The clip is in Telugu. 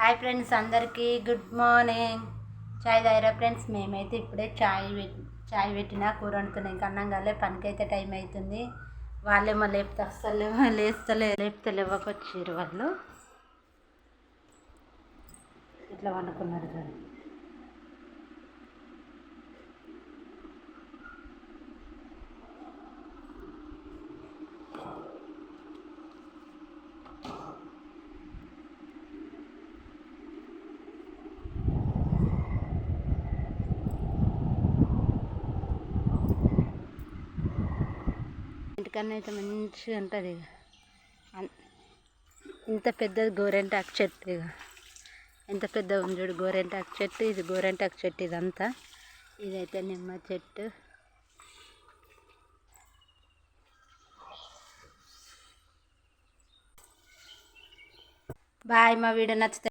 హాయ్ ఫ్రెండ్స్, అందరికీ గుడ్ మార్నింగ్. చాయ్ తాగిరా ఫ్రెండ్స్? మేమైతే ఇప్పుడే చాయ్ పెట్టినా, కూర వండుతున్నాం. ఇంకా అన్నం కాలే, పనికైతే టైం అవుతుంది. వాళ్ళేమో లేపితే అస్సలు లేపితే లేవకొచ్చారు. వాళ్ళు ఇట్లా వండుకున్నారు కదా. ఇంటికన్నా అయితే మంచిగా ఉంటుంది. ఇంత పెద్దది గోరెంటాకు చెట్టు. ఎంత పెద్ద ఉంది చూడు గోరెంటాకు చెట్టు. ఇది గోరెంటాకు చెట్టు ఇదంతా. ఇదైతే నిమ్మ చెట్టు. బాయ్. మా వీడియో నచ్చితే